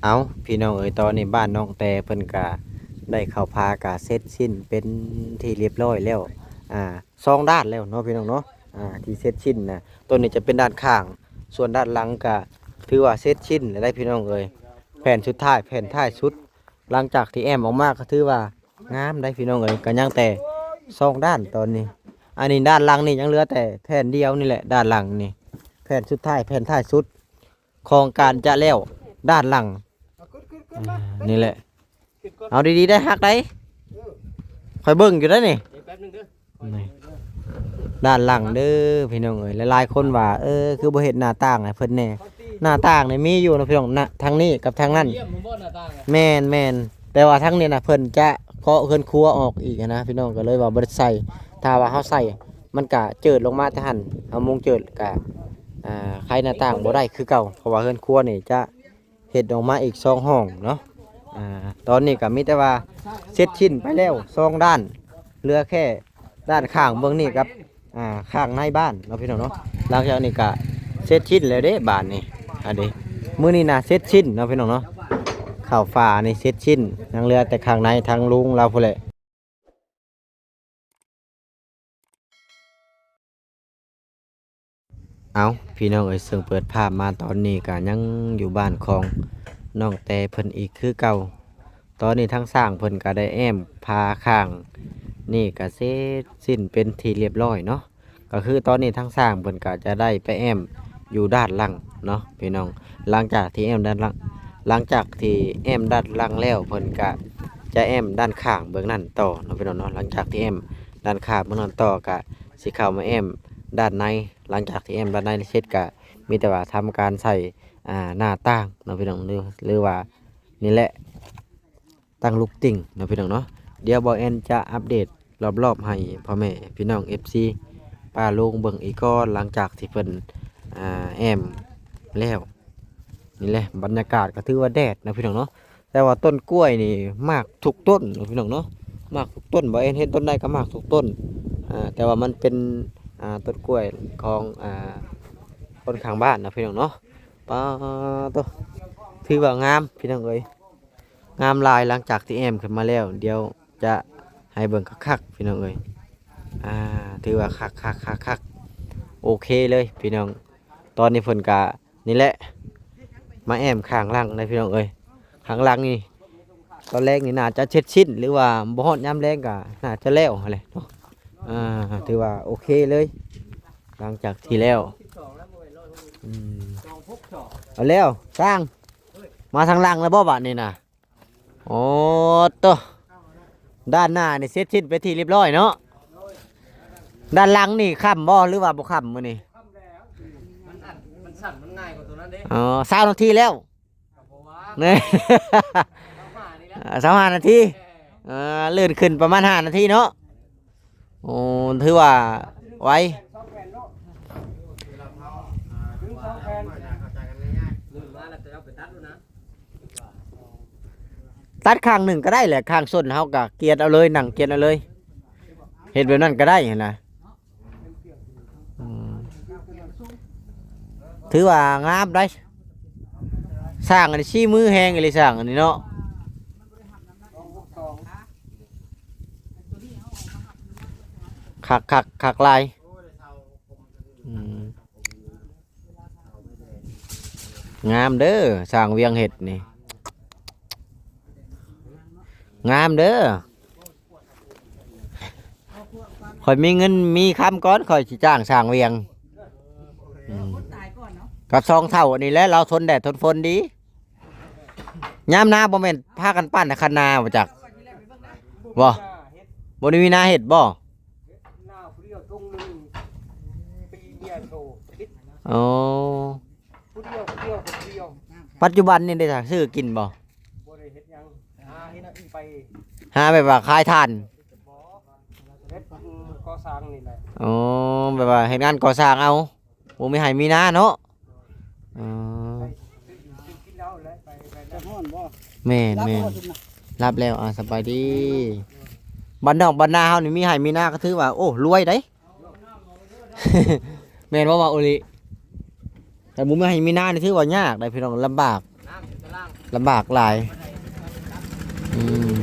เอาพี่น้องเอ๋ยตอนนี้บ้านน้องแต่เพิ่นก็ได้เข้าพากะเสร็จสิ้นเป็นที่เรียบร้อยแล้วอ่าสองด้านแล้วเนาะพี่น้องเนาะที่เสร็จสิ้นนะตัวนี้จะเป็นด้านข้างส่วนด้านหลังก็ถือว่าเสร็จสิ้นแล้วได้พี่น้องเอ๋ยแผ่นสุดท้ายแผ่นท้ายสุดหลังจากที่แอมออกมาก็ถือว่างามได้พี่น้องเอ๋ยก็ยังแต่สองด้านตอนนี้อันนี้ด้านหลังนี่ยังเหลือแต่แผ่นเดียวนี่แหละด้านหลังนี่แผ่นสุดท้ายแผ่นท้ายสุดโครงการจะแล้วด้านหลัง นี่แหละเอาดีๆได้ฮักได้คอยเบิ่งอยู่ได้นี่นี่ด้านหลังเด้อพี่น้องเอ้ยหลายๆคนว่าคือบ่เห็นหน้าต่างให้เพิ่นแน่หน้าต่างนี่มีอยู่นะพี่น้องนะทางนี้กับทางนั้นแม่นแม่นแต่ว่าทางนี้นะเพิ่นจะเคาะเพิ่นครัวออกอีกนะพี่น้องก็เลยว่าบ่ได้ใส่ถ้าว่าเฮาใส่มันก็เจิดลงมาแต่หั่นเฮามุงเจิดก็ใครหน้าต่างบ่ได้คือเก่าเพราะว่าเพิ่นครัวนี่จะเฮ็ดออกมาอีก2ห้องเนาะตอนนี้ก็มีแต่ว่าเสร็จชิ้นไปแล้ว2ด้านเหลือแค่ด้านข้างเบื้องนี้ครับข้างในบ้านเนาะพี่น้องเนาะหลังจากนี้ก็เสร็จชิ้นแล้วเด้บ้านนี่อันนี้มื้อนี้น่ะเสร็จชิ้นเนาะพี่น้องเนาะข้าวฟ้านี่เสร็จชิ้นยังเหลือแต่ข้างในทางลุงเราพุ่นแหละเอาพี่น้องเอ้ยซึ่งเปิดภาพมาตอนนี้ก็ยังอยู่บ้านของน้องแต่เพิ่นอีกคือเก่าตอนนี้ทั้งสร้างเพิ่นก็ได้แอมพาข้างนี่ก็เสร็จสิ้นเป็นที่เรียบร้อยเนาะก็คือตอนนี้ทั้งสร้างเพิ่นก็จะได้ไปแอมอยู่ด้านหลังเนาะพี่น้องหลังจากที่แอมด้านหลังหลังจากที่แอมด้านหลังแล้วเพิ่นก็จะแอมด้านข้างเบื้องนั้นต่อเนาะพี่น้องเนาะหลังจากที่แอมด้านข้างเบื้องนั้นต่อก็สิเข้ามาแอมด้านในหลังจากที่แอมด้านในเสร็จก็มีแต่ว่าทำการใส่หน้าต่างเนาะพี่น้องหรือว่านี่แหละตั้งลูกติ่งเนาะพี่น้องเนาะเดี๋ยวบอแอนจะอัปเดตรอบๆให้พ่อแม่พี่น้อง FC ป้าลุงเบิ่งอีกก้อนหลังจากที่เพิ่นแอมแล้วนี่แหละบรรยากาศก็ถือว่าแดดนะพี่น้องเนาะแต่ว่าต้นกล้วยนี่มากทุกต้นนะพี่น้องเนาะมากทุกต้นบอแอนเห็นต้นใดก็มากทุกต้นแต่ว่ามันเป็นต้นกล้วยของคนข้างบ้านนะพี่น้องเนาะป้าตัวถือว่างามพี่น้องเอ้ยงามลายหลังจากที่แอมขึ้นมาแล้วเดี๋ยวจะให้เบิ่งคักๆพี่น้องเอ้ยถือว่าคักโอเคเลยพี่น้องตอนนี้เพิ่นกะนี่แหละมาแอมข้างล่างเลยพี่น้องเอ้ยข้างล่างนี่ตอนแรกนี่น่าจะเช็ดชิ้นหรือว่าบ่ฮอดยามแรงก็น่าจะแล้วอะไรเนาะถือว่าโอเคเลยหลังจากที่แล้วเอาแล้วสร้างมาทางล่างแล้วบ่บาดนี่นะโอ้ตัวด้านหน้านี่เสร็จสิ้นไปที่เรียบร้อยเนาะด้านหลังนี่ค่ำบ่หรือว่าบ่ค่ำมื้อนี้มันสั่นมันง่ายกว่าตัวนั้นเด้อ๋อ20นาทีแล้วเนี่ย25นาทีเลื่อนขึ้นประมาณ5นาทีเนาะโอ้ถือว่าไวตัดข้างหนึ่งก็ได้แหละข้างส้นเฮาก็เกียดเอาเลยหนังเกียดเอาเลยเห็นแบบนั้นก็ได้เห็นนะถือว่างามได้สร้างอันนี้ชี้มือแหงอะไรสร้างอันนี้เนาะคักลายงามเด้อสร้างเวียงเห็ดนี่งามเด้อข่อยมีเงินมีคำก้อนข่อยสิจ้างสร้างเวียงกับซองเท่าอันนี้แล้วเราทนแดดทนฝนดียามนาบ่แม่นพากันปั้นคันนาบ่จักบ่ได้มีนาเห็ดบ่อ๋อปัจจุบันนี่ได้จากซื้อกินบ่หาแบบว่าขายทานก่อสร้างนี่แหละอ๋อแบบว่าเฮ็ดงานก่อสร้างเอาบ่มีให้มีนาเนาะอ๋อแม่นรับแล้วสบายดีบ้านนอกบ้านนาเฮานี่มีให้มีนาก็ถือว่าโอ้รวยได้ แม่นบ่ว่าโอลิแต่บ่มีให้มีนานี่ถือว่ายากได้พี่น้องลำบาก ลำบากหลายอืม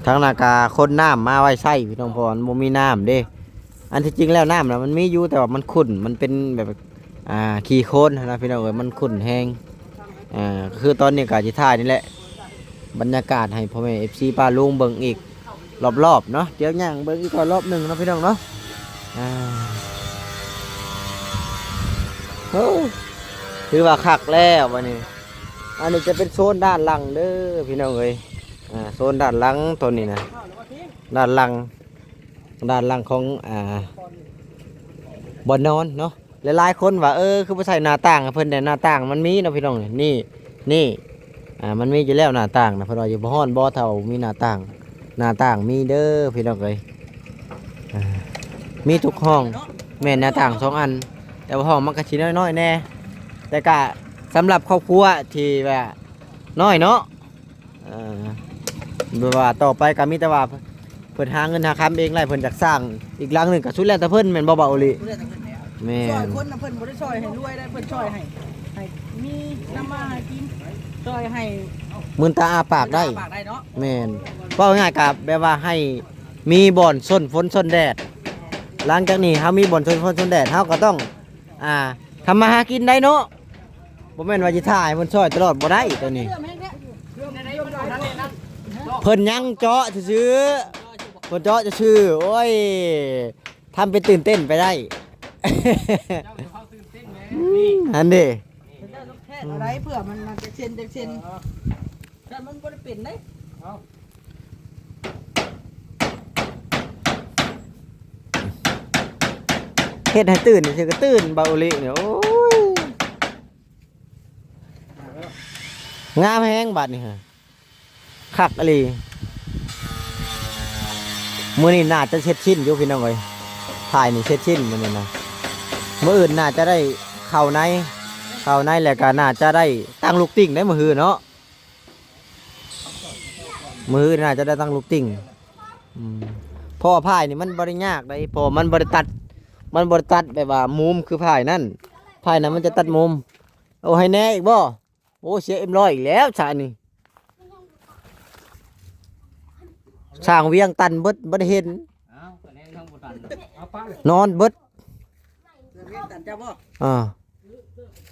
ทางนากาคนน้ำมาไว้ใส่พี่น้องพรบ่มีน้ำเด้อันที่จริงแล้วน้ำนะมันมีอยู่แต่ว่ามันขุ่นมันเป็นแบบขี้โคลนนะพี่น้องเอ้ยมันขุ่นแห้งคือตอนนี้กาจิท่ายนี่แหละบรรยากาศให้พ่อแม่ FC ป้าลุงเบิ่งอีกรอบๆเนาะเดี๋ยวย่างเบิ่งอีกรอบหนึ่งเนาะพี่น้องเนาะโอ้ถือว่าคักแล้ววันนี้อันนี้จะเป็นโซนด้านหลังเด้อพี่น้องเอ้ยโซนด้านหลังตัวนี้นะด้านหลังของบ่อนนอนเนาะหลายๆคนว่าคือบ่ใส่หน้าต่างเพิ่นแต่หน้าต่างมันมีเนาะพี่น้องนี่มันมีอยู่แล้วหน้าต่างนะเพิ่นว่าอยู่บ่ฮ้อนบ่เท่ามีหน้าต่างมีเด้อพี่น้องเอ้ยมีทุกห้องแม่นหน้าต่าง2อันแต่ว่าห้องมันก็สิน้อยๆแน่แต่ก็สำหรับครอบครัวที่ว่าน้อยเนาะแบบว่าต่อไปก็มีแต่ว่าเพิ่นหาเงินหาคำเองไรเพิ่นอยากสร้างอีกหลังหนึงก็สุดแล้วแต่เพิ่นแม่นบ่เบาอีหลีแม่ ช่วย น คนนะเพิ่นบ่ได้ช่วยให้รวยได้เพิ่นช่วยให้มีน้ำมาให้กินช่วยให้ มืนตาอาปากได้ ปากได้เนาะ แม่นเว้าง่ายๆกับแบบว่าให้มีบ่อนส้นฝนส้นแดดหลังจากนี้เฮามีบ่อนส้นฝนส้นแดดเฮาก็ต้องทำมาหากินได้เนาะบ่แม่นว่าสิถ่ายเพิ่นช่วยตลอดบ่ได้ตัวนี้ เรื่องแม่งเนี่ยเรื่องในนี้มันนั่นนี่นั่น เพิ่นยังเจาะซื่อๆเพิ่นเจาะจะชื่อโอ้ยทำเป็นตื่นเต้นไปได้ อันนี้ เจ้าต้องแค่อะไรเพื่อมันจะเซ็นแต่มันบ่ได้เป็นเด้ เฮ็ดให้ตื่นนี่สิก็ตื่นเบาอีหลีเนี่ยโอ้ยงามแฮงบัดนี่ฮะคักอีหลีมื้อนี้น่าจะเสร็จสิ้นอยู่พี่น้องเอ้ยถ่ายนี่เสร็จสิ้นมื้อนี้นะมื้ออื่นน่าจะได้เข้าในแล้วก็น่าจะได้ตั้งลูกติ่งได้มื้ออื่นเนาะมื้ออื่นน่าจะได้ตั้งลูกติ่งเพราะว่าพายนี่มันบ่ได้ยากได้เพราะมันบ่ได้ตัดแบบว่ามุมคือพายนั่นพายนั้นมันจะตัดมุมเอาให้แน่อีกบ่โอ้เสียM100อีกแล้วชานี่สร้างเวียงตันเบิดบ่ได้เห็นนอนเบิด เรื่องตัดเจ้าบ่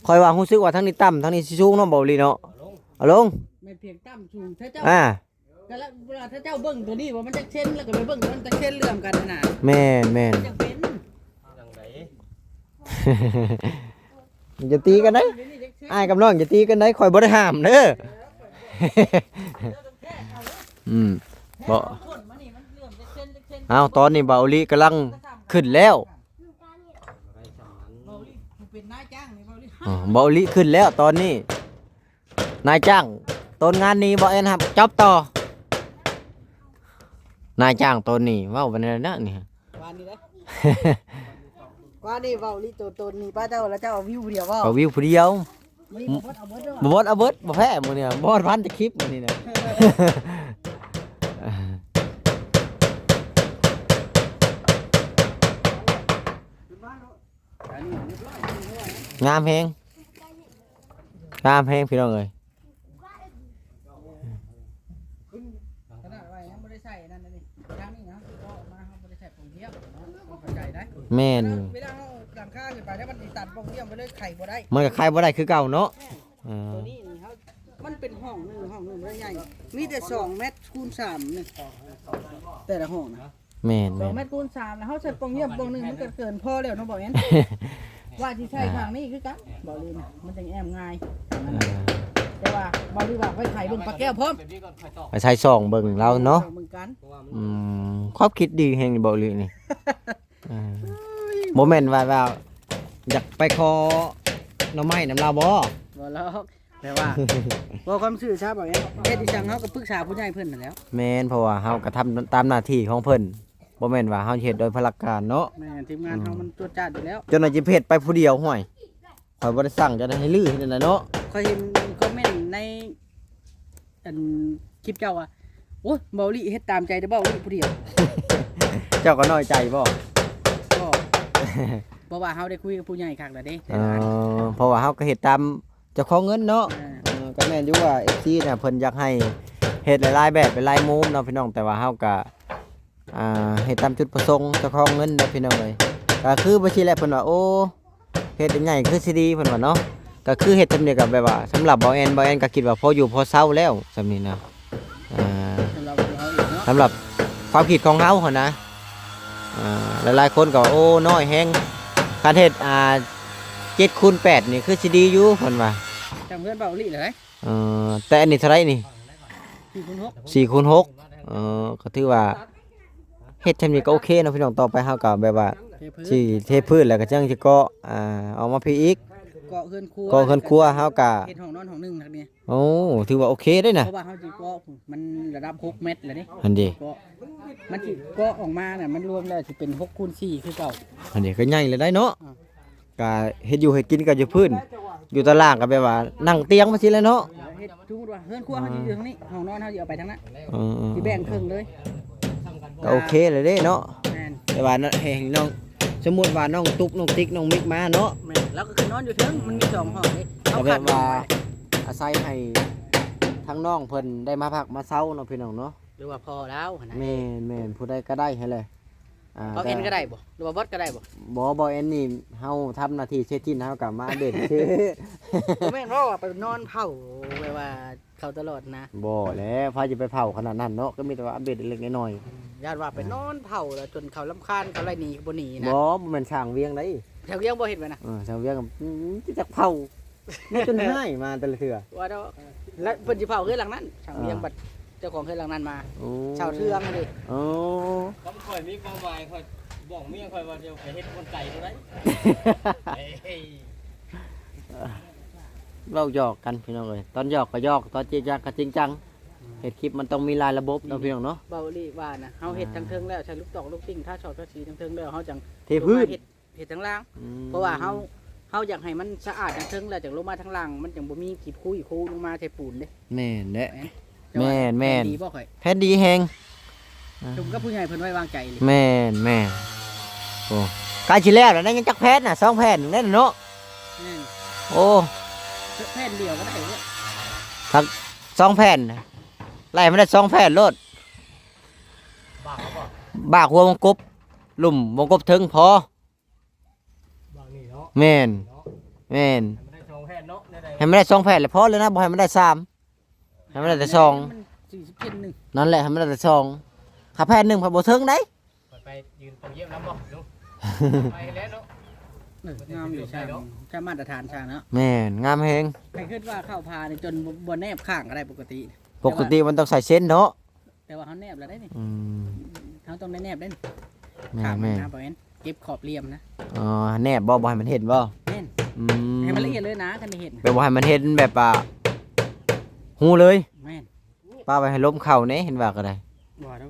คอยว่ารู้สึกว่าทั้งนี้ต่ำทั้งนี้สิสูงเนาะบ่ลีเนาะเอาลง ไม่เพียงต่ำสูงถ้าเจ้า À. ก็แล้วเวลาถ้าเจ้าเบิ่งตัวนี้ว่ามันจะเช่นแล้วก็ไปเบิ่งมันจะเช่นเรื่องกันน่ะ แม่น จะเป็น อย่าตีกันได้อ้ายกับน้องอย่าตีกันได้คอยบ่ได้ห้ามเด้อ บ่ คนมานี่มันเรื่องจะเช่น เอาตอนนี้เบาลีกำลังขึ้นแล้ว เบาลิเป็นนายจ้างนี่เบาลิ เบาลีขึ้นแล้วตอนนี้นายจ้างต้นงานนี้บ่เอ็นครับจอบต่อนายจ้างต้นนี้เว้าไปนั่นนะนี่ วานนี้เด้ว่านี่เบาลิตัวตนนี่ป้าเจ้าแล้วเจ้าเอาวิวเดียวว่า เอาวิวผู้เดียว ไม่เอาเบิด บ่บดเอาเบิดบ่แพ้มื้อนี้บ่พันจะคลิปมื้อนี้นะ งามแฮงพี่น้องเอ้ย ขนาดว่ายังไม่ได้ใส่นั่นนี่ทางนี้นะก็มาเขาไม่ได้ใส่ปงเทียมเข้าใจได้ แม่น เวลาเขาหลังคาขึ้นไปแล้วมันตัดปงเทียมไปเลยไข่บ่ได้ มันก็คายบ่ได้คือเก่าเนาะ ตัวนี้นี่เขามันเป็นห้องหนึ่งไม่ได้ใหญ่มีแต่2 เมตรคูณ3นี่แต่ละห้องนะ แม่น 2 เมตรคูณ3แล้วเขาใส่ปงเทียมปงหนึ่งมันก็เกินพอแล้วเนาะบอกงั้นว่าที่ใช่ทางนี้คือกันบอกเลยนะมันจะแอมง่ายแต่ว่าบอกเลยว่าไว้ไข่เบิ่งปลาแก้วพร้อม ไปใช้ส่องเบิ่งเราเนาะ เหมือนกัน ความคิดดีแฮงนี่บ่เลยนี่บ่แม่นว่าอยากไปขอหน่อไม้นำเราบ่ บ่แล้วแต่ว่าบ่ความซื่อชาบอกงั้นเฮ็ดอีจังเฮาก็ปรึกษาผู้ใหญ่เพิ่นนั่นแหล้ว แม่นเพราะว่าเฮาก็ทำตามหน้าที่ของเพิ่นบ่แม่นว่าเฮาเฮ็ดโดยพละการเนาะ แม่ทีมงานเฮามันตรวจจัดอยู่แล้ว จนว่าสิเพชรไปผู้เดียวห่วยข่อยบ่ได้สั่งจะได้ให้ลือนั่นน่ะเนาะ ข้อยเห็นคอมเมนต์ในอันคลิปเจ้าอ่ะโอ้ยเบาลี่เฮ็ดตามใจแต่เบาลี่ผู้เดียว เจ้าก็น้อยใจบ่ ก็ เพราะว่าเฮาได้คุยกับผู้ใหญ่คักแล้วเด้ เพราะว่าเฮาก็เฮ็ดตามเจ้าของเงินเนาะ ก็แม่นอยู่ว่า FC น่ะเพิ่นอยากให้เฮ็ดหลายๆแบบหลายๆมุมเนาะพี่น้องแต่ว่าเฮาก็เฮ็ดตามจุดประสงค์เจ้าของเงินเด้อพี่น้องเอ้ยก็คือบ่สิแลเพิ่นว่าโอ้เฮ็ดใหญ่คือสิดีเพิ่นว่าเนาะก็คือเฮ็ดซำนี้ก็แบบว่าสำหรับบ่แอนก็คิดว่าพออยู่พอเซาแล้วซำนี้นะสำหรับความคิดของเฮาหั่นนะหลายๆคนก็ว่าโอ้น้อยแฮงคันเฮ็ด7x8นี่คือสิดีอยู่เพิ่นว่า จำเพื่อนเบาหลีเลย แต่อันนี้เท่าไหร่นี่ 4x6 4x6ก็ถือว่าเฮ็ดซำนี้ก็โอเคเนาะพี่น้องต่อไปเฮาก็แบบว่าสิเทพื้นแล้วก็จังสิเกาะเอามาพี่อีก เกาะเฮือนครัว เกาะเฮือนครัวเฮาก็ เฮ็ดห้องนอนห้องนึงทักนี้ โอ้ถือว่าโอเคเด้น่ะ เพราะว่าเฮาสิเกาะมันระดับ6เมตรแล้วนี่ อันนี้ เกาะมันสิเกาะออกมาน่ะมันรวมแล้วสิเป็น6x4คือเก่า อันนี้ก็ใหญ่เลยได้เนาะก็เฮ็ดอยู่เฮ็ดกินก็อยู่พื้นอยู่ตารางก็แบบว่านั่งเตียงมาสิแล้วเนาะ เฮ็ดสมมุติว่าเฮือนครัวเฮาสิอยู่ทางนี้ห้องนอนเฮาสิเอาไปทางนั้น เออ สิแบ่งครึ่งเลย ก็โอเคเลยเด้เนาะ แม่น แต่ว่าให้น้องสมมุติว่าน้องตุ๊กน้องติ๊กน้องมิกมาเนาะ แม่นแล้วก็คือนอนอยู่เทิงมันมี2ห้องนี่ ก็แบบว่าอาศัยให้ทั้งน้องเพิ่นได้มาพักมาเช้าเนาะพี่น้องเนาะ หรือว่าพอแล้วหั่นนะ แม่นผู้ใดก็ได้ให้เลย เอาเอ็นก็ได้บ่หรือว่าบอสก็ได้บ่ บ่แอนนี่เฮาทำหน้าที่เช็ดที่เฮาก็มาเด่นชื่อ บ่แม่นว่าไปนอนเผาแบบว่าเขาตลอดนะ บ่แล้วพาจะไปเผาขนาดนั้นเนาะก็มีแต่ว่าอัปเดตเล็กๆน้อย ญาติว่าไปนอนเผาแล้วจนเขารำคาญเขาไล่หนีบ่หนี ๆ นะ บ่แม่นช่างเวียงได้ แถวเลี้ยงบ่เห็นไว้นะ ช่างเวียงก็จักเผานี่จนให้มาแต่ละเทื่อ ว่าเด้อแล้วเพิ่นสิเผาเฮือนหลังนั้นช่างเลี้ยงบัดเจ้าของเฮือนหลังนั้นมา โอ้ ชาวเทืองนั่นดิ โอ้ ผมค่อยมีความหมายค่อยบอกเมียค่อยว่าเดี๋ยวไปเฮ็ดคนไก่ตัวไหนเฮ้ย เราหยอกกันพี่น้องเอ้ยตอนหยอกก็หยอกตอนจริงจังก็จริงจังเฮ็ดคลิปมันต้องมีรายระบบเนาะพี่น้องเนาะ เบาลีว่านะเฮาเฮ็ดทั้งเทิงแล้วใช้ลูกตอกลูกติ่งถ้าชอดถ้าสีทั้งเทิงแล้วเฮาจัง เทพื้น เฮ็ดทั้งล่าง เพราะว่าเฮาอยากให้มันสะอาดทั้งเทิงแล้วจังลงมาทั้งล่างมันจังบ่มีขีดคุยคูลงมาใส่ปูนเด้ แม่นเด้ แต่ว่า แม่น ดีบ่ค่อย แพทย์ดีแฮง จุมกับผู้ใหญ่เพิ่นไว้วางใจเลย แม่นโอ้ใกล้สิแล้วแล้วนั่นยังจักแพทย์น่ะ2แพทย์นั่นเนาะ นั่น โอ้ แผ่นเดียวก็ได้เว้ย ทั้ง2แผ่นน่ะไล่มันได้2แผ่นโลด บ้าเขาบอก บากหัววงกบหลุมวงกบถึงพอ บ้านี่เนาะ แม่น เนาะ แม่น มันได้ชงแห่เนาะได้ ให้มันได้2แผ่นแล้วพอเลยนะบ่ให้มันได้3ให้มันได้แต่2 มัน40เซนหนึง นั่นแหละให้มันได้แต่2ถ้าแผ่นหนึงพอบ่ถึงได้ ไปยืนตรงเยี่ยมน้ำบ่ดูไปแล้วเนาะ งามอยู่ใช่เนาะใช่มาตรฐานช่างเนาะ แม่นงามแฮง ใครคิดว่าเข้าพานี่จนบ่แนบข้างก็ได้ปกติ ปกติมันต้องใส่เส้นเนาะ แต่ว่าเขาแนบแล้วได้นี่ อืม เขาต้องได้แนบได้นี่ แม่ ข้าง แม่ นะบ่แม่นเก็บขอบเหลี่ยมนะ อ๋อแนบบ่ให้มันเห็นบ่ แน่น อืม ให้มันละเอียดเลยนะกันได้เห็น แบบบ่ให้มันเห็นแบบหูเลย แม่น ป้าไปให้ล้มเข่าแหน่เห็นว่าก็ได้ บ่แล้ว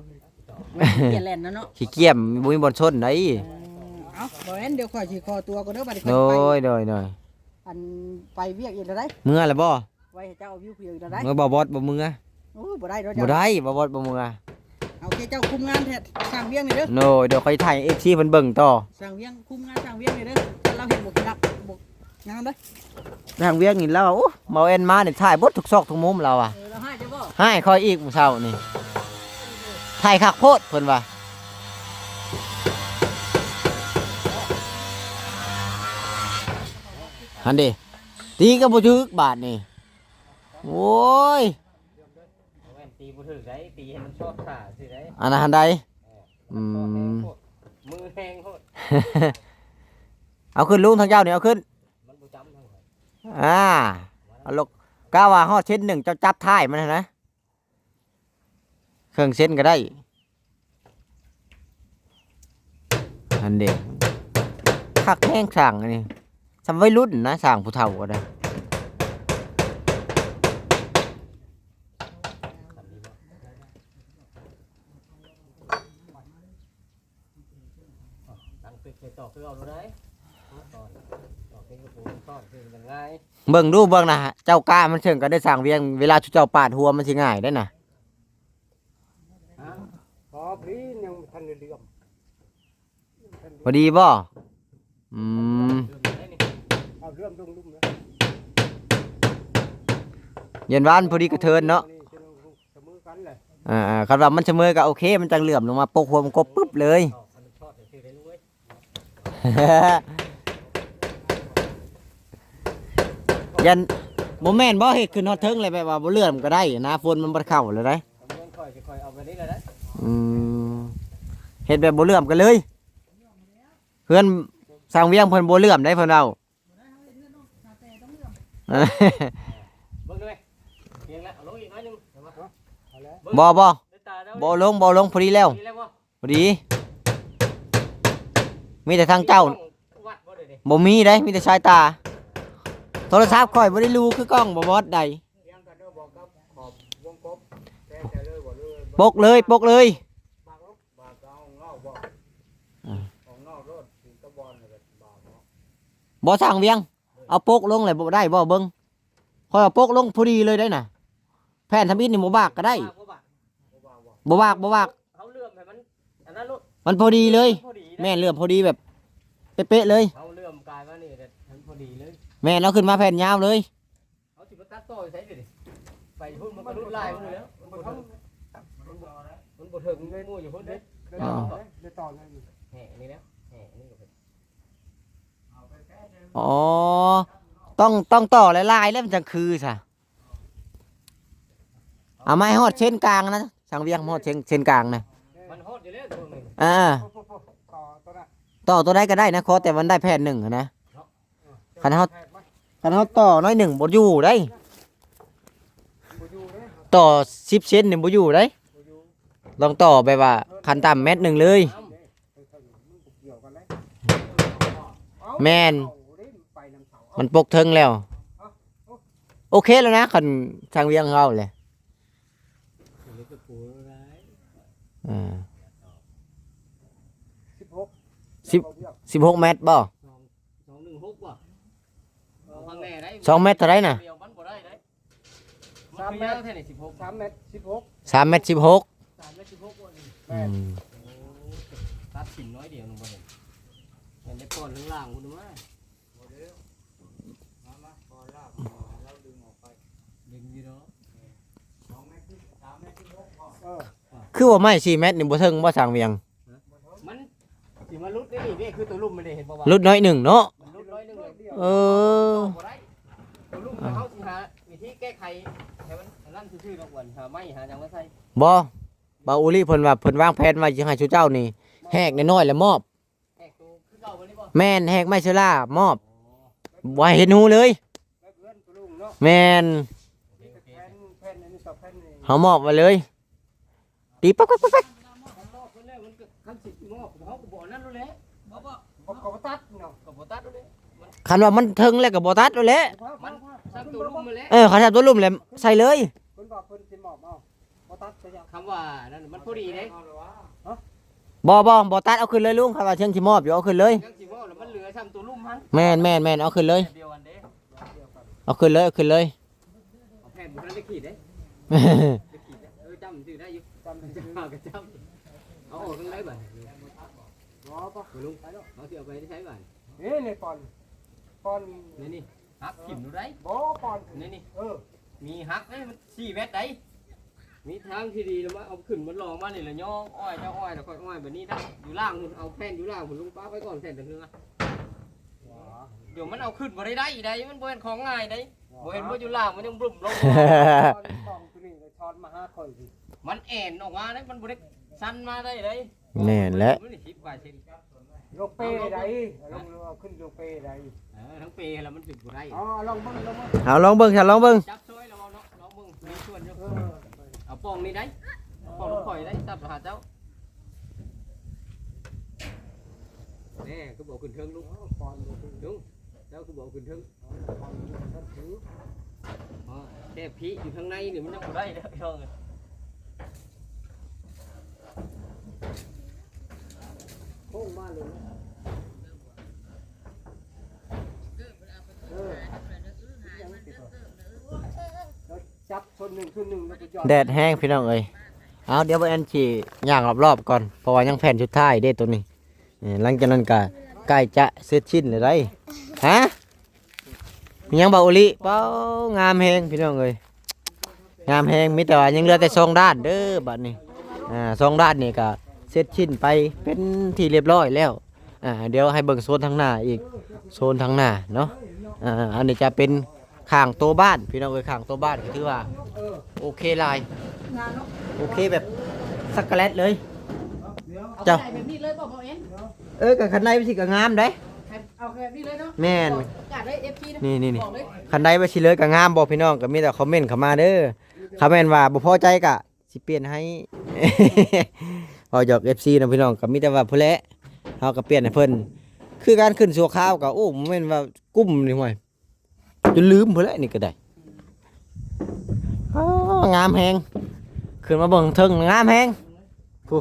เกียร์แลนด์นะเนาะ ขี้เกียจบ่มีบนชนได้ เอาบ่แม่นเดี๋ยวข่อยสิขอตัวก่อนเด้อบัดนี้ โด ข่อยไป ยโดยโดย อันไปเวียกอีกแล้วได้ เมื่อแล้วบ่ ไว้ให้เจ้าเอาวิวเพียวอีกแล้วได้ เมื่อบ่บอสบ่มือ โอ้ยบ่ได้เด้อ บ่ เจ้า ได้บ่บอสบ่มือ เอาแค่เจ้าคุมงานแท้สร้างเวียงนี่เด้อ โนเดี๋ยวค่อยถ่าย FC เพิ่นเบิ่งต่อ สร้างเวียงคุมงานสร้างเวียงนี่เด้อถ้าเราเห็นบ่คิดรักบ่งามเด้อ ทางเวียงนี่แล้วโอ้เมาเอ็นมานี่ถ่ายเบดทุกซอกทุกมุมเราอ่ะ เราให้เจ้าบ่ ให้คอยอีกมื้อเช้านี่ถ่ายคักโพดเพิ่นว่าหันดิตีก็บ่ถึกบาทนี่โอ้ย แม่นตีบ่ถึกได้ตีให้มันชอบขาสิได้ อันนั้นหันใดอืม มือแห้งโคตร เอาขึ้นลุงทางเจ้านี่เอาขึ้น มันบ่จำทั้งหมด เอาลกกาว่าฮอดเส้นหนึ่งเจ้าจับท้ายมันนะเครื่องเส้นก็ได้อันเด็กคักแห้งสั่งอันนี้สำไว้รุ่นนะสั่งผู้เฒ่าก็ได้ ตั้งตึกไปต่อคือเอาดูได้ต่อเป็นกระปูซ่อนคือมันง่าย เบิ่งดูเบิ่งนะเจ้ากล้ามันเชิงก็ได้สั่งเวียงเวลาชุเจ้าปาดหัวมันสิง่ายได้น่ะ พอพี่ยังทันเรื่อม พอดีบ่ อืม เริ่มได้นี่ เอาเริ่มดุ้มๆนะ เย็นวานพอดีกระเทินเนาะ นี่เสมอกันเลย คันว่ามันเสมอก็โอเคมันจังเหลื่อมลงมาปกหัวมันกบปึ๊บเลย เอาอันนั้นชอดเดี๋ยวซื้อได้รู้เว้ย ยันบ่แม่นบ่เฮ็ดขึ้นฮอดเทิงเลยแบบว่าบ่เลื่อมก็ได้นะฝนมันบ่เข้าเลยได้ เอาเงินค่อยจะค่อยเอาไปนี่เลยนะ อืมเฮ็ดแบบบ่เลื่อมกันเลยเพื่อนสร้างเวียงเพิ่นบ่เลื่อมได้เพิ่นเอา เบิ่งด้วยเพียงแล้วเอาลงอีกน้อยหนึงเห็นปะ เอาแล้ว บ่ ได้ตาแล้ว บ่ลงพอดีแล้ว ดีแล้วบ่ พอดี มีแต่ทางเจ้า วัดบ่ได้ดิ บ่มีได้มีแต่สายตา โทรศัพท์ข่อยบ่ได้รู้คือกล้องบ่บอดใด เลี้ยงกันเด้อบอกกับขอบวงกบแต่เลยบ่เลย ปกเลย บากลูกบากเอางอกบ่ของนอกรถถึงตะบอนเลยบากเนาะ บ่สร้างเวียง เอาปกลงเลยบ่ได้บ่เบิ่งข่อยเอาปกลงพอดีเลยได้น่ะ แผ่นทำอิฐนี่บ่บากก็ได้ บ่บาด บ่บาก เขาเลื่อมให้มันอันนั้นลูก มันพอดีเลย พอดีนะ แม่นเลื่อมพอดีแบบเป๊ะๆเลย เขาเลื่อมกลายมานี่แต่มันพอดีเลย แม่นเอาขึ้นมาแผ่นยาวเลย เขาสิมาตัดต่อใส่ดิไปพุ่นมันก็รุดลายมันแล้วมันบ่ถึงมันบ่ถึงเลยมู่อยู่พุ่นเด้ ได้ต่อเลย แห่นี่แล้วแห่นี่ก็เป็น อ๋อ ต้องต่อหลายๆแล้วมันจังคือซะเอาไม้ฮอดเส้นกลางนะช่างเวียงฮอดเส้นกลางนะ มันฮอดอยู่แล้วตรงนี้ ต่อตัวนั้น ต่อตัวใดก็ได้นะขอแต่มันได้แผ่นหนึ่งอะนะคันเฮาต่อน้อยหนึ่งบ่อยู่ได้ บ่อยู่เด้ ต่อ10 เซนนี่บ่อยู่ได้ บ่อยู่ ลองต่อแบบว่าคันต่ำเม็ดหนึ่งเลย เกี่ยวกันเลย แม่น ไปนำเสา มันปกเทิงแล้ว โอเคแล้วนะคันช่างเวียงเฮาเลย นี่ก็ปูร้าย อ่า 16 16 เมตรบ่ 216บ่เอาข้างแน่ได้ 2 เมตรเท่าไรน่ะ เดียวมันบ่ได้ได้มันคือยาวแค่ไหน16 3 เมตร 3 เมตร 16 3เมตร16บ่นี่ อืม ตัดสินน้อยเดียวนึงบ่เห็นเห็นได้ก่อนข้างล่างพุ่นมา มาพอลากเราดึงออกไป ดึงอยู่เนาะ 2 เมตร 3 เมตร คือว่าไม้4 เมตรนี่บ่เทิงบ่ช่างเวียง มันสิมาลุดได้นี่คือตัวลุ่มไม่ได้เห็นบ่ว่า ลุดน้อยหนึ่งเนาะ มันลุดน้อยนึงเลย เออ บ่ได้ตัวลุ่มเขาสิหาวิธีแก้ไขให้มันอันนั้นซื่อๆดอกวันหาไม้หาหยังมาใส่ บ่บ่าวอุลิเพิ่นว่าเพิ่นวางแผนไว้สิให้ชูเจ้านี่แหกน้อยๆแล้วมอบ แหกตัวคือเก่าบ่นี่บ่ แม่นแหกไม้เชอร่ามอบบ่ให้เห็นหูเลย แล้วเพื่อนตัวลุงเนาะ แม่น นี่ก็แผ่นอันนี้ต่อแผ่นนี่ เฮามอบไว้เลยตีปักปักปักปัก มันมอบคนแล้วมันก็คันสิมอบเขาก็บ่นั่นรู้แหละบ่บ่ ก็ตัดเนาะ ก็บ่ตัดรู้แหละ คันว่ามันถึงแล้วก็บ่ตัดแล้วแหละ มันสร้างตัวลุ่มมาแล้ว คันทำตัวลุ่มแล้วใส่เลย เพิ่นบอกเพิ่นสิมอบเอาบ่ตัดก็ยัง คำว่านั่นมันพอดีเด้ บ่ตัดเอาขึ้นเลยลุงคันว่าเชิงสิมอบอยู่เอาขึ้นเลย ยังสิมอบแล้วมันเหลือซ้ำตัวลุ่มมัน แม่นเอาขึ้นเลย เดียวกันเด้ เอาขึ้นเลยเอาขึ้นเลย เอาแผ่นบ่ทันได้ขีดเด้ได้ขีดเด้จำชื่อได้อยู่จำก็จำเอาออกข้างในบ่ อ๋อป่ะ ลุงเอาสิเอาไปได้ใช้บ่ นี่ปอน นี่หักถิ่มดูได้ บ่ปอน นี่ Ừ. มีหักได้มัน4เมตรได้มีทางที่ดีแล้วว่าเอาขึ้นมันลองมานี่ละย่ออ้อยเจ้าอ้อยแล้วค่อยอ้อยแบบนี้ได้อยู่ล่างคุณเอาแผ่นอยู่ล่างคุณลุงป้าไว้ก่อนแผ่นนึงนะเดี๋ยวมันเอาขึ้นบ่ได้ได้มันบ่เป็นของง่ายได้บ่เห็นว่าอยู่ล่างมันยังบลุ่มลง ปอนตัวนี้ช้อนมาหาข่อยสิ มันแอนออกมาได้มันบ่ได้สั้นมาได้ได้ แม่นแล้ว มันนี่10บาทเช่น ลงเป้ใดลงขึ้นลงเป้ใด ทั้งปีแล้วมันขึ้นบ่ได้ อ๋อลองเบิ่ง เอาลองเบิ่งค่ะลองเบิ่ง จับซอยแล้วเอาเนาะน้องมึงมีส่วนอยู่เอาปองนี่ได้ปองลูกข่อยได้ตับหาเจ้าแน่ก็บอกขึ้นเทิงลูก ปอนลง ลุงเจ้าก็บอกขึ้นเทิงแค่พีอยู่ข้างในนี่มันยังบ่ได้เด้อพี่น้อง โค้งมาเลยจับชนหนึ่งแล้วก็จอด แดดแห้งพี่น้องเอ้ยเอาเดี๋ยวบ่แอนสิย่างรอบๆก่อนเพราะว่ายังแผ่นสุดท้ายเด้ตัวนี้หลังจากนั้นก็ ใกล้จะเสร็จชิ้นเลยได้ฮะมียังบ่โอลิเป้างามแฮงพี่น้องเอ้ยงามแฮงมีแต่ว่ายังเหลือแต่สองด้านเด้อบัดนี้สองด้านนี่ก็เสร็จชิ้นไปเป็นที่เรียบร้อยแล้วเดี๋ยวให้เบิ่งโซนทางหน้าอีกโซนทางหน้าเนาะอันนี้จะเป็นข้างโต๊ะบ้านพี่น้องเอ้ยข้างโต๊ะบ้านก็ถือว่าโอเคหลายโอเคแบบสักกะแลตเลย เอา เจ้า ใส่แบบนี้เลยบอกเอ็น กับคันใดไปสิก็งามได้ เอาแบบนี้เลยเนาะ แม่น กาดได้ FP นะ นี่ บอกเลย คันใดไปสิเลยก็งามบ่พี่น้องก็มีแต่คอมเมนต์เข้ามาเด้อคอมเมนต์ว่าบ่พอใจก็สิเปลี่ยนให้ พอหยอก FC นะพี่น้องก็มีแต่ว่าพุ่นแหละเฮาก็เปลี่ยนให้เพิ่นคือการขึ้นชั่วคราวก็โอ้บ่แม่นว่ากุ้มนี่ห่วยจนลืมพุ่นแหละนี่ก็ได้งามแฮงขึ้นมาเบิ่งเทิงงามแฮงผู้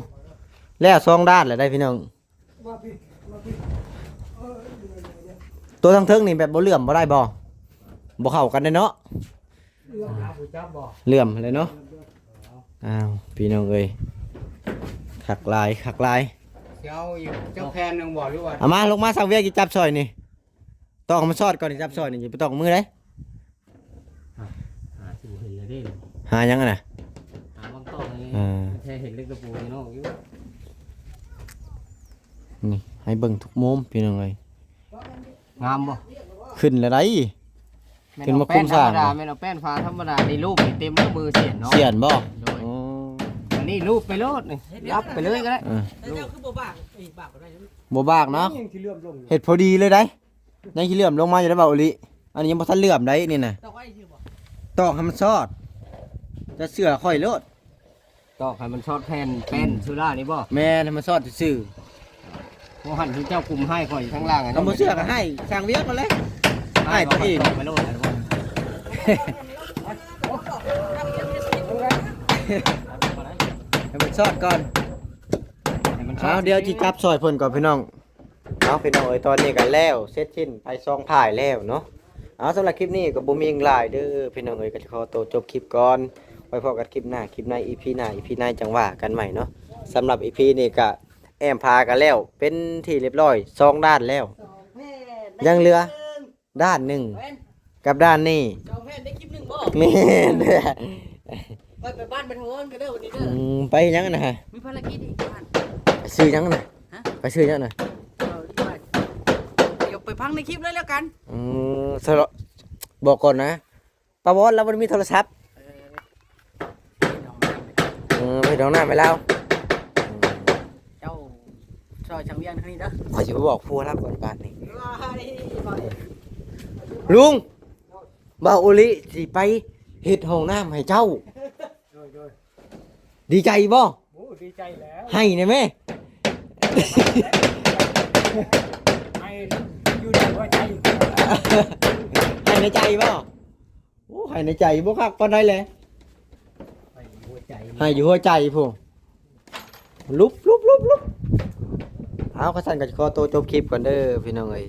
แล้วสองด้านแล้วได้พี่น้องตัวทางเทิงนี่แบบบ่เหลื่อมบ่ได้บ่เข้ากันได้เนาะ เหลื่อมเลยเนาะอ้าวพี่น้องเอ้ยขักลายเจ้าอยู่เจ้าแพนนึงบ่หรือว่า เอามาลงมาสั่งเวียกินจับซอยนี่ต้องเอามาซอดก่อนนี่จับซอยนี่อย่าไปต้องมือเลย สิเห็นเลยเด้ หายังไงน่ะ หาบางต้นนี่แค่เห็นเล็กกระปูนี่เนาะอยู่ นี่ให้เบิ่งทุกมุมพี่น้องเอ้ย งามบ่ ขึ้นแล้วได้ ขึ้นมาคุ้มสร้าง แม่นเอาแป้นฟ้าธรรมดานี่รูปนี่เต็มแล้วมือเสียนเนาะ เสียนบ่ โดย อ๋อ อันนี้รูปไปโลดนี่รับไปเลยก็ได้ แต่เจ้าคือบ่บากอีกบากก็ได้ บ่บากเนาะ ยังที่เลื่อมลง เห็ดพอดีเลยได้ในขี้เหลื่อมลงมาอยู่ได้เบาอลิอันนี้ยังบ่ทันเหลื่อมได้นี่น่ะ ต้องไว้ชื่อบ่ ตอกให้มันซอดจะเสือค่อยโลด ตอกให้มันช็อตแผ่นเป็นสุรานี่บ่ แม่นให้มันซอดซื่อ พวกหันที่เจ้ากลุ่มให้ข่อยข้างล่าง ๆเอาบ่เสือก็ให้ช่างเวียกมาเลย ให้ตัวเอง ไปโลดเลยบ่ ให้มันซอดก่อน ให้มัน เอาเดี๋ยวจิจับซอยเพิ่นก่อนพี่น้องเอาพี่น้องเอ้ยตอนนี้ก็แล้วเสร็จสิ้นไปซองผ่ายแล้วเนาะเอาสำหรับคลิปนี้ก็บ่มีหยังหลายเด้อพี่น้องเอ้ยก็ขอตัวจบคลิปก่อนไว้พบกันคลิปหน้าคลิปใน EP หน้า EP หน้าจังว่ากันใหม่เนาะสำหรับ EP นี้ก็แอมพากันแล้วเป็นที่เรียบร้อย2ด้านแล้ว ยังเหลือด้านหนึ่งกับด้านนี้ จองแพทย์ได้คลิปหนึงบ่ แม่นเด้อ ไปบ้านไปทางโน้นกันเด้อวันนี้เด้อ ไปยังนะฮะ มีภารกิจอีกบ้าน ไปซื้อยังนะ ฮะ ไปซื้อยังนะ เดี๋ยวไปพังในคลิปเลยแล้วกัน สระบอกก่อนนะป้าบอสเราไม่มีโทรศัพท์ไปดองหน้าไปแล้ว เจ้าซอยช่างเวียนทางนี้เด้อ ขอจะไปบอกผู้รับก่อนบ้านนี่ลุงบ่าวโอลิสิไปเฮ็ดห้องน้ำให้เจ้า ดีใจบ่ โอ้ดีใจแล้ว ให้นะแม่ ให้อยู่ในหัวใจ ให้ในใจบ่โอ้ให้ในใจบ่คักปานใดแหละ ให้หัวใจ ให้อยู่หัวใจผู้ลุบเอากระสันกับขอตัวจบคลิปก่อนเด้อพี่น้องเอ้ย